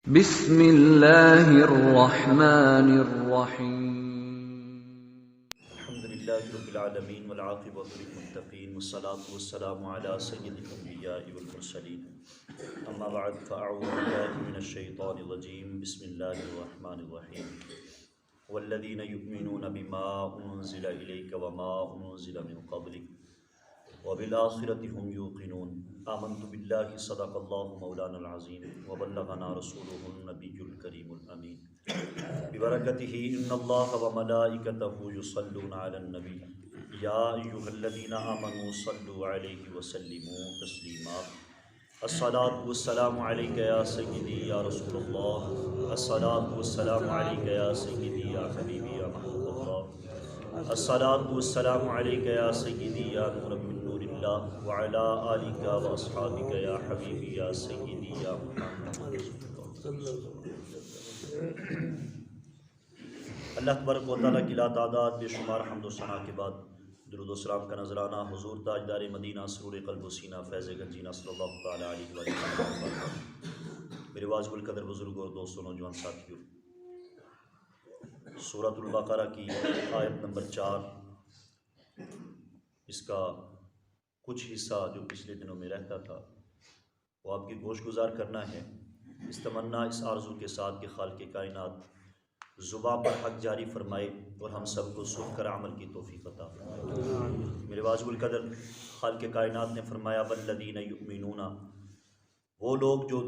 بسم اللہ الرحمن الرحیم الحمد للہ رب العالمین والعاقبۃ للمتقین والصلاة والسلام علی سید الانبیاء والمرسلین اما بعد فاعوذ باللہ من الشیطان الرجیم بسم اللہ الرحمن الرحیم والذین یؤمنون بما انزل الیک وما انزل من قبلک وبالآخرۃ هم یوقنون آمنت باللہ صدق اللہ مولانا العظیم وبلغنا رسولہ النبی الکریم الامین ببرکتہ ان اللہ وملائکتہ یصلون علی النبی یا ایھا الذین آمنوا صلوا علیہ وسلموا تسلیما الصلاۃ والسلام علیک یا سیدی یا رسول اللہ الصلاۃ والسلام علیک یا سیدی یا حبیبی یا محبوب اللہ الصلاۃ والسلام علیک یا سیدی یا نور من نور اللہ وعلی آلک واصحابک یا حبیبی یا سیدی یا محمد اللہ تبارک و تعالیٰ کی لا تعداد بے شمار حمد و ثنا کے بعد درود و سلام کا نذرانہ حضور تاجدار مدینہ سرور قلب و سینہ فیض گنجینہ صلی اللہ تعالیٰ علیہ وسلم۔ میرے واجب القدر بزرگ اور دوستوں نوجوان ساتھیوں، سورۃ البقرہ کی آیت نمبر 4، اس کا کچھ حصہ جو پچھلے دنوں میں رہتا تھا وہ آپ کی گوش گزار کرنا ہے، اس تمنا اس آرزو کے ساتھ کہ خالق کائنات زبان پر حق جاری فرمائے اور ہم سب کو سن کر عمل کی توفیق عطا فرمائے۔ میرے واجب القدر خالق کائنات نے فرمایا والذین یؤمنون، وہ لوگ جو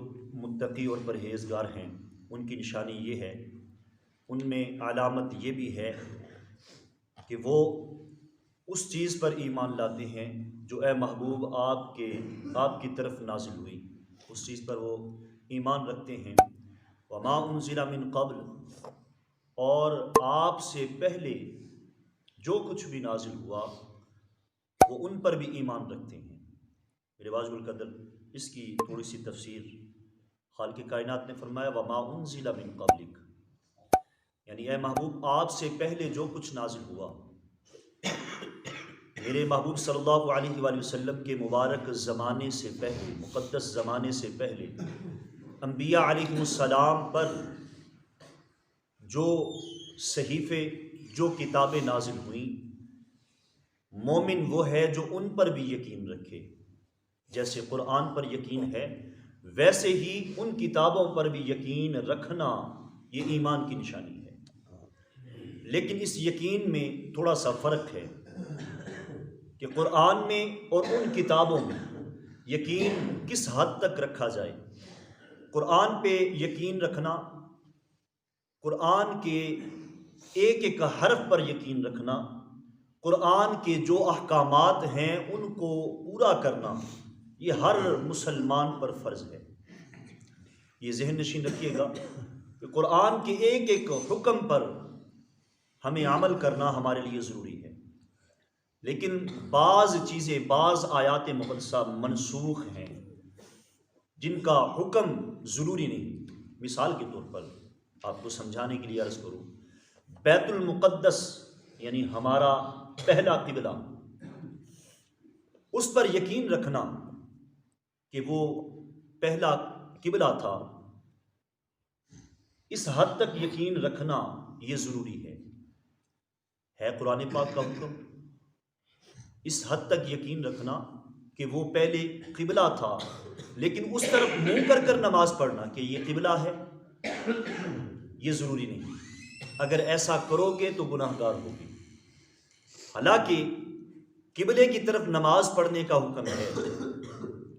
متقی اور پرہیزگار ہیں ان کی نشانی یہ ہے، ان میں علامت یہ بھی ہے کہ وہ اس چیز پر ایمان لاتے ہیں جو اے محبوب آپ کی طرف نازل ہوئی، اس چیز پر وہ ایمان رکھتے ہیں۔ وما انزل من قبل، اور آپ سے پہلے جو کچھ بھی نازل ہوا وہ ان پر بھی ایمان رکھتے ہیں۔ میرے واجب القدر اس کی تھوڑی سی تفسیر، خالق کائنات نے فرمایا وما انزل من قبلک، یعنی اے محبوب آپ سے پہلے جو کچھ نازل ہوا، میرے محبوب صلی اللہ علیہ وآلہ وسلم کے مبارک زمانے سے پہلے، مقدس زمانے سے پہلے انبیاء علیہ السلام پر جو صحیفے، جو کتابیں نازل ہوئیں، مومن وہ ہے جو ان پر بھی یقین رکھے۔ جیسے قرآن پر یقین ہے ویسے ہی ان کتابوں پر بھی یقین رکھنا یہ ایمان کی نشانی ہے۔ لیکن اس یقین میں تھوڑا سا فرق ہے کہ قرآن میں اور ان کتابوں میں یقین کس حد تک رکھا جائے۔ قرآن پہ یقین رکھنا، قرآن کے ایک ایک حرف پر یقین رکھنا، قرآن کے جو احکامات ہیں ان کو پورا کرنا، یہ ہر مسلمان پر فرض ہے۔ یہ ذہن نشین رکھیے گا کہ قرآن کے ایک ایک حکم پر ہمیں عمل کرنا ہمارے لیے ضروری ہے۔ لیکن بعض چیزیں، بعض آیات مقدسہ منسوخ ہیں جن کا حکم ضروری نہیں۔ مثال کے طور پر آپ کو سمجھانے کے لیے عرض کروں، بیت المقدس یعنی ہمارا پہلا قبلہ، اس پر یقین رکھنا کہ وہ پہلا قبلہ تھا، اس حد تک یقین رکھنا یہ ضروری ہے قرآن پاک کا حکم۔ اس حد تک یقین رکھنا کہ وہ پہلے قبلہ تھا، لیکن اس طرف منہ کر کر نماز پڑھنا کہ یہ قبلہ ہے، یہ ضروری نہیں۔ اگر ایسا کرو گے تو گناہ گار ہوگی۔ حالانکہ قبلے کی طرف نماز پڑھنے کا حکم ہے،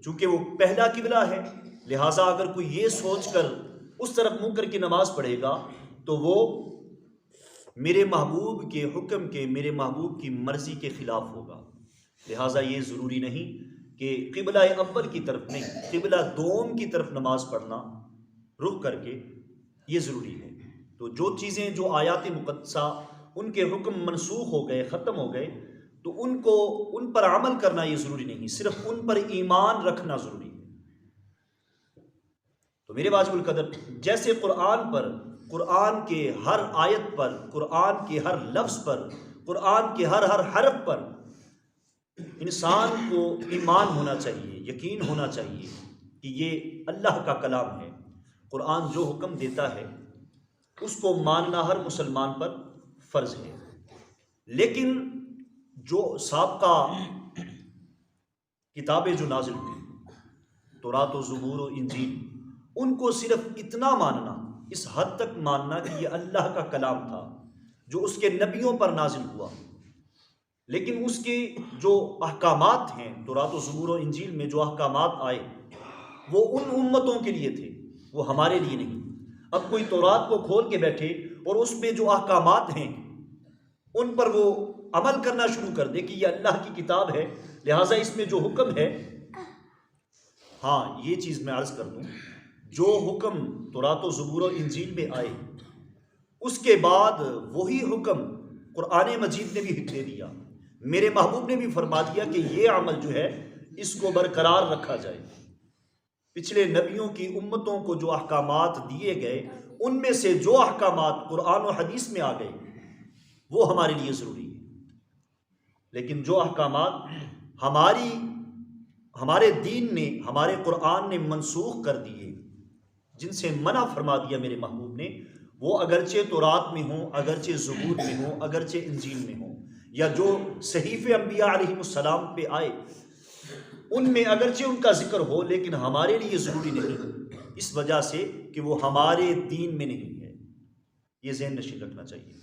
چونکہ وہ پہلا قبلہ ہے، لہٰذا اگر کوئی یہ سوچ کر اس طرف منہ کر کے نماز پڑھے گا تو وہ میرے محبوب کے حکم کے، میرے محبوب کی مرضی کے خلاف ہوگا۔ لہٰذا یہ ضروری نہیں کہ قبلہ اول کی طرف نہیں، قبلہ دوم کی طرف نماز پڑھنا رخ کر کے، یہ ضروری ہے۔ تو جو چیزیں، جو آیات مقدسہ ان کے حکم منسوخ ہو گئے، ختم ہو گئے، تو ان پر عمل کرنا یہ ضروری نہیں، صرف ان پر ایمان رکھنا ضروری ہے۔ تو میرے واجب القدر جیسے قرآن پر، قرآن کے ہر آیت پر، قرآن کے ہر لفظ پر، قرآن کے ہر حرف پر انسان کو ایمان ہونا چاہیے، یقین ہونا چاہیے کہ یہ اللہ کا کلام ہے۔ قرآن جو حکم دیتا ہے اس کو ماننا ہر مسلمان پر فرض ہے۔ لیکن جو سابقہ کتابیں جو نازل ہوئی، تورات و زبور و انجیل، ان کو صرف اتنا ماننا، اس حد تک ماننا کہ یہ اللہ کا کلام تھا جو اس کے نبیوں پر نازل ہوا، لیکن اس کے جو احکامات ہیں، تورات و زبور و انجیل میں جو احکامات آئے وہ ان امتوں کے لیے تھے، وہ ہمارے لیے نہیں۔ اب کوئی تورات کو کھول کے بیٹھے اور اس میں جو احکامات ہیں ان پر وہ عمل کرنا شروع کر دے کہ یہ اللہ کی کتاب ہے، لہٰذا اس میں جو حکم ہے، ہاں یہ چیز میں عرض کر دوں، جو حکم تورات و زبور و انجیل میں آئے اس کے بعد وہی حکم قرآن مجید نے بھی دے دیا، میرے محبوب نے بھی فرما دیا کہ یہ عمل جو ہے اس کو برقرار رکھا جائے۔ پچھلے نبیوں کی امتوں کو جو احکامات دیے گئے ان میں سے جو احکامات قرآن و حدیث میں آ گئے وہ ہمارے لیے ضروری ہے، لیکن جو احکامات ہمارے دین نے، ہمارے قرآن نے منسوخ کر دیے، جن سے منع فرما دیا میرے محبوب نے، وہ اگرچہ تورات میں ہوں، اگرچہ زبور میں ہوں، اگرچہ انجیل میں ہوں، یا جو صحیفے انبیاء علیہ السلام پہ آئے ان میں اگرچہ ان کا ذکر ہو، لیکن ہمارے لیے ضروری نہیں، اس وجہ سے کہ وہ ہمارے دین میں نہیں ہے۔ یہ ذہن نشین رکھنا چاہیے،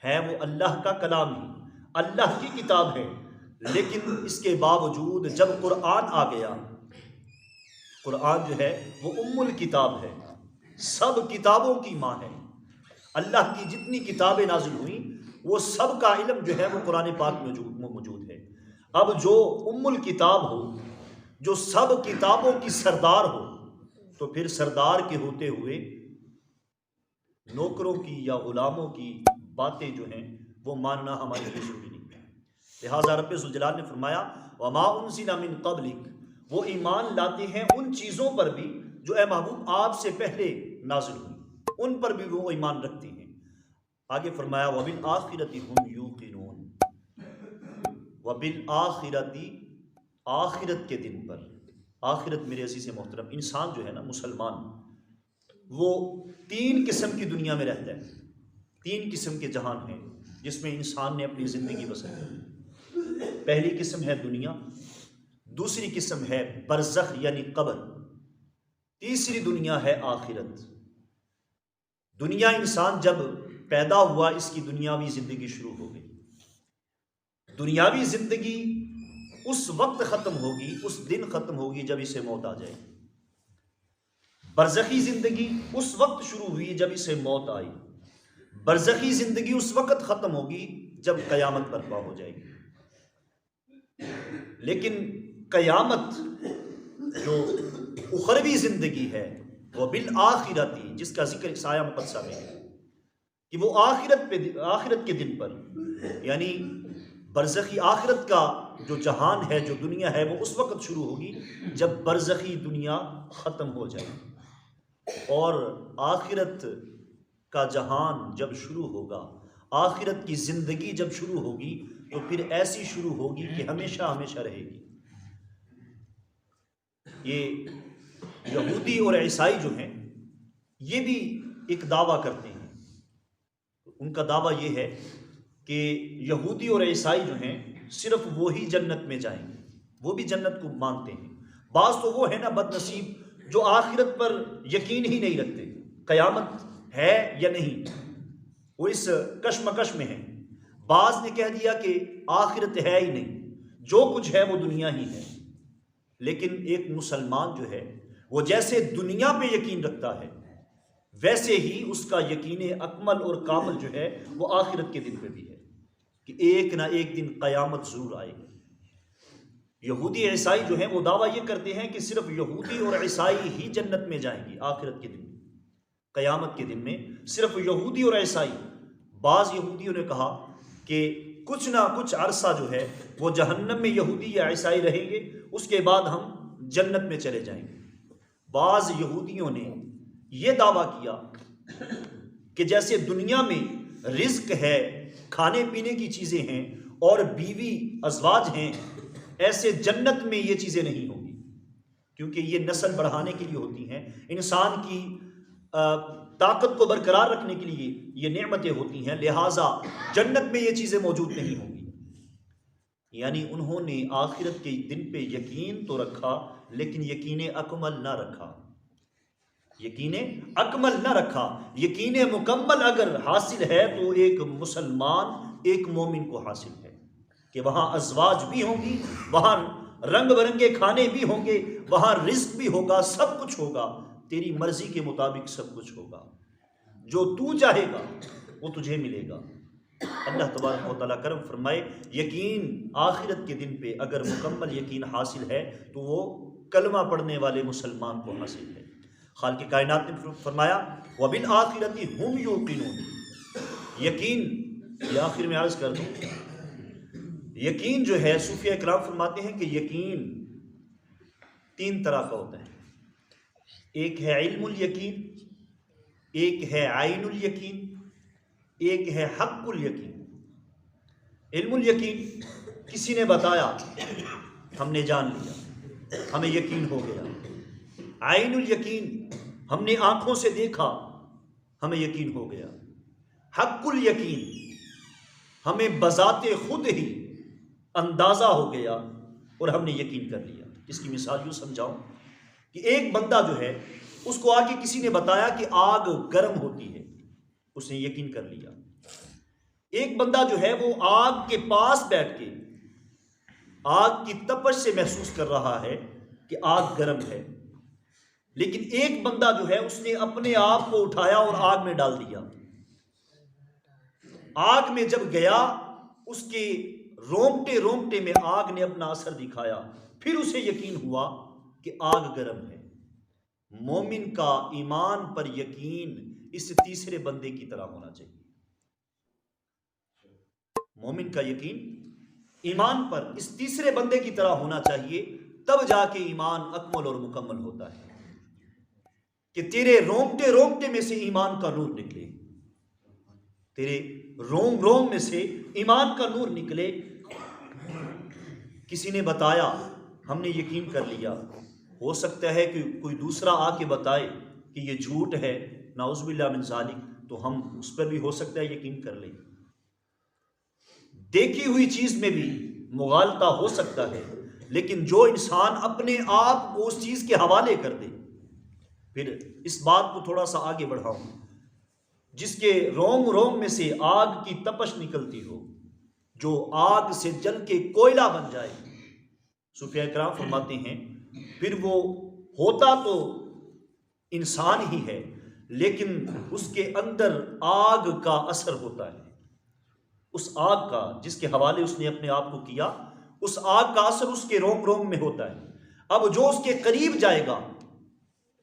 ہے وہ اللہ کا کلام ہی، اللہ کی کتاب ہے، لیکن اس کے باوجود جب قرآن آ گیا، قرآن جو ہے وہ ام الکتاب ہے، سب کتابوں کی ماں ہے۔ اللہ کی جتنی کتابیں نازل ہوئیں وہ سب کا علم جو ہے وہ قرآن پاک میں موجود ہے۔ اب جو ام الکتاب ہو، جو سب کتابوں کی سردار ہو، تو پھر سردار کے ہوتے ہوئے نوکروں کی یا غلاموں کی باتیں جو ہیں وہ ماننا ہمارے لیے ضروری نہیں ہے۔ لہٰذا رب ذوالجلال نے فرمایا وما انزل من قبلک، وہ ایمان لاتے ہیں ان چیزوں پر بھی جو اے محبوب آپ سے پہلے نازل ہوئی، ان پر بھی وہ ایمان رکھتے ہیں۔ آگے فرمایا وبالآخرۃ ہم یوقنون، وبالآخرۃ، آخرت کے دن پر۔ آخرت میرے عزیز محترم، انسان جو ہے نا، مسلمان، وہ تین قسم کی دنیا میں رہتا ہے، تین قسم کے جہان ہیں جس میں انسان نے اپنی زندگی بسر کی۔ پہلی قسم ہے دنیا، دوسری قسم ہے برزخ یعنی قبر، تیسری دنیا ہے آخرت۔ دنیا، انسان جب پیدا ہوا اس کی دنیاوی زندگی شروع ہو گئی۔ دنیاوی زندگی اس وقت ختم ہوگی، اس دن ختم ہوگی جب اسے موت آ جائے۔ برزخی زندگی اس وقت شروع ہوئی جب اسے موت آئی۔ برزخی زندگی اس وقت ختم ہوگی جب قیامت برپا ہو جائے گی۔ لیکن قیامت جو اخروی زندگی ہے وہ بالآخرتی، جس کا ذکر سایہ مقدسہ میں ہے کہ وہ آخرت کے دن پر، یعنی برزخی آخرت کا جو جہان ہے، جو دنیا ہے، وہ اس وقت شروع ہوگی جب برزخی دنیا ختم ہو جائے، اور آخرت کا جہان جب شروع ہوگا، آخرت کی زندگی جب شروع ہوگی تو پھر ایسی شروع ہوگی کہ ہمیشہ ہمیشہ رہے گی۔ یہ یہودی اور عیسائی جو ہیں یہ بھی ایک دعویٰ کرتے ہیں، ان کا دعویٰ یہ ہے کہ یہودی اور عیسائی جو ہیں صرف وہی جنت میں جائیں گے، وہ بھی جنت کو مانتے ہیں۔ بعض تو وہ ہے نا بد نصیب جو آخرت پر یقین ہی نہیں رکھتے، قیامت ہے یا نہیں، وہ اس کشمکش میں ہیں۔ بعض نے کہہ دیا کہ آخرت ہے ہی نہیں، جو کچھ ہے وہ دنیا ہی ہے۔ لیکن ایک مسلمان جو ہے وہ جیسے دنیا پہ یقین رکھتا ہے ویسے ہی اس کا یقین اکمل اور کامل جو ہے وہ آخرت کے دن پہ بھی ہے کہ ایک نہ ایک دن قیامت ضرور آئے گی۔ یہودی عیسائی جو ہیں وہ دعویٰ یہ کرتے ہیں کہ صرف یہودی اور عیسائی ہی جنت میں جائیں گی آخرت کے دن میں، قیامت کے دن میں صرف یہودی اور عیسائی۔ بعض یہودیوں نے کہا کہ کچھ نہ کچھ عرصہ جو ہے وہ جہنم میں یہودی یا عیسائی رہیں گے، اس کے بعد ہم جنت میں چلے جائیں گے۔ بعض یہودیوں نے یہ دعویٰ کیا کہ جیسے دنیا میں رزق ہے، کھانے پینے کی چیزیں ہیں اور بیوی ازواج ہیں، ایسے جنت میں یہ چیزیں نہیں ہوں گی، کیونکہ یہ نسل بڑھانے کے لیے ہوتی ہیں، انسان کی طاقت کو برقرار رکھنے کے لیے یہ نعمتیں ہوتی ہیں، لہٰذا جنت میں یہ چیزیں موجود نہیں ہوں گی۔ یعنی انہوں نے آخرت کے دن پہ یقین تو رکھا لیکن یقین اکمل نہ رکھا، یقین اکمل نہ رکھا۔ یقین مکمل اگر حاصل ہے تو ایک مسلمان، ایک مومن کو حاصل ہے کہ وہاں ازواج بھی ہوں گی، وہاں رنگ برنگے کھانے بھی ہوں گے، وہاں رزق بھی ہوگا، سب کچھ ہوگا، تیری مرضی کے مطابق سب کچھ ہوگا، جو تو چاہے گا وہ تجھے ملے گا۔ اللہ تبارک و تعالیٰ کرم فرمائے، یقین آخرت کے دن پہ اگر مکمل یقین حاصل ہے تو وہ کلمہ پڑھنے والے مسلمان کو حاصل ہے۔ خالق کائنات نے فرمایا وَبِالْآخِرَةِ هُمْ يُوقِنُونَ۔ یقین، یہ آخر میں عرض کر دوں، یقین جو ہے صوفیہ کرام فرماتے ہیں کہ یقین 3 طرح کا ہوتا ہے۔ ایک ہے علم الیقین، ایک ہے عین الیقین، ایک ہے حق الیقین۔ علم الیقین، کسی نے بتایا ہم نے جان لیا، ہمیں یقین ہو گیا۔ عین الیقین، ہم نے آنکھوں سے دیکھا، ہمیں یقین ہو گیا۔ حق الیقین، ہمیں بذات خود ہی اندازہ ہو گیا اور ہم نے یقین کر لیا۔ اس کی مثال یوں سمجھاؤں کہ ایک بندہ جو ہے، اس کو آگے کسی نے بتایا کہ آگ گرم ہوتی ہے، اس نے یقین کر لیا۔ ایک بندہ جو ہے وہ آگ کے پاس بیٹھ کے آگ کی تپش سے محسوس کر رہا ہے کہ آگ گرم ہے، لیکن ایک بندہ جو ہے اس نے اپنے آپ کو اٹھایا اور آگ میں ڈال دیا۔ آگ میں جب گیا، اس کے رونگٹے رونگٹے میں آگ نے اپنا اثر دکھایا، پھر اسے یقین ہوا کہ آگ گرم ہے۔ مومن کا ایمان پر یقین اس تیسرے بندے کی طرح ہونا چاہیے۔ مومن کا یقین ایمان پر اس تیسرے بندے کی طرح ہونا چاہیے، تب جا کے ایمان اکمل اور مکمل ہوتا ہے کہ تیرے رونگٹے رونگٹے میں سے ایمان کا نور نکلے، تیرے روم روم میں سے ایمان کا نور نکلے۔ کسی نے بتایا، ہم نے یقین کر لیا۔ ہو سکتا ہے کہ کوئی دوسرا آ کے بتائے کہ یہ جھوٹ ہے، نعوذ باللہ من ذالک، تو ہم اس پر بھی ہو سکتا ہے یقین کر لیں۔ دیکھی ہوئی چیز میں بھی مغالطہ ہو سکتا ہے، لیکن جو انسان اپنے آپ کو اس چیز کے حوالے کر دے، پھر اس بات کو تھوڑا سا آگے بڑھاؤں، جس کے روم روم میں سے آگ کی تپش نکلتی ہو، جو آگ سے جل کے کوئلہ بن جائے، صوفیہ کرام فرماتے ہیں پھر وہ ہوتا تو انسان ہی ہے، لیکن اس کے اندر آگ کا اثر ہوتا ہے۔ اس آگ کا جس کے حوالے اس نے اپنے آپ کو کیا، اس آگ کا اثر اس کے روم روم میں ہوتا ہے۔ اب جو اس کے قریب جائے گا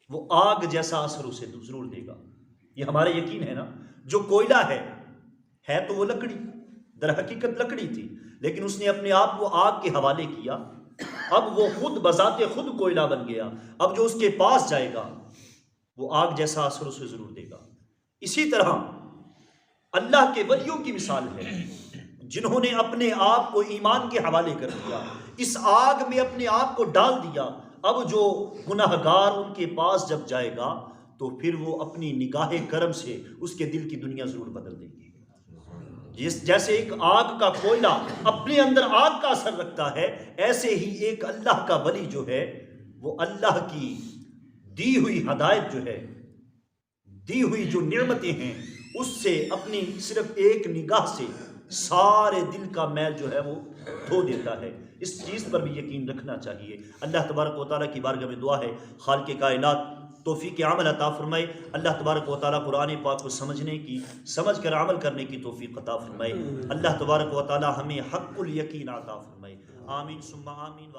وہ آگ جیسا اثر اسے ضرور دے گا۔ یہ ہمارا یقین ہے نا۔ جو کوئلہ ہے تو وہ لکڑی، در حقیقت لکڑی تھی، لیکن اس نے اپنے آپ کو آگ کے حوالے کیا، اب وہ خود بذات خود کوئلہ بن گیا۔ اب جو اس کے پاس جائے گا وہ آگ جیسا اثر اسے ضرور دے گا۔ اسی طرح اللہ کے ولیوں کی مثال ہے، جنہوں نے اپنے آپ کو ایمان کے حوالے کر دیا، اس آگ میں اپنے آپ کو ڈال دیا۔ اب جو گناہگار ان کے پاس جب جائے گا تو پھر وہ اپنی نگاہ کرم سے اس کے دل کی دنیا ضرور بدل دیں گے۔ جیسے ایک آگ کا کوئلہ اپنے اندر آگ کا اثر رکھتا ہے، ایسے ہی ایک اللہ کا ولی جو ہے وہ اللہ کی دی ہوئی ہدایت جو ہے، دی ہوئی جو نعمتیں ہیں، اس سے اپنی صرف ایک نگاہ سے سارے دل کا میل جو ہے وہ دھو دیتا ہے۔ اس چیز پر بھی یقین رکھنا چاہیے۔ اللہ تبارک و تعالیٰ کی بارگاہ میں دعا ہے، خالق کائنات توفیق عمل عطا فرمائے۔ اللہ تبارک و تعالیٰ قرآن پاک کو سمجھنے کی، سمجھ کر عمل کرنے کی توفیق عطا فرمائے۔ اللہ تبارک و تعالیٰ ہمیں حق الیقین عطا فرمائے۔ آمین ثم آمین۔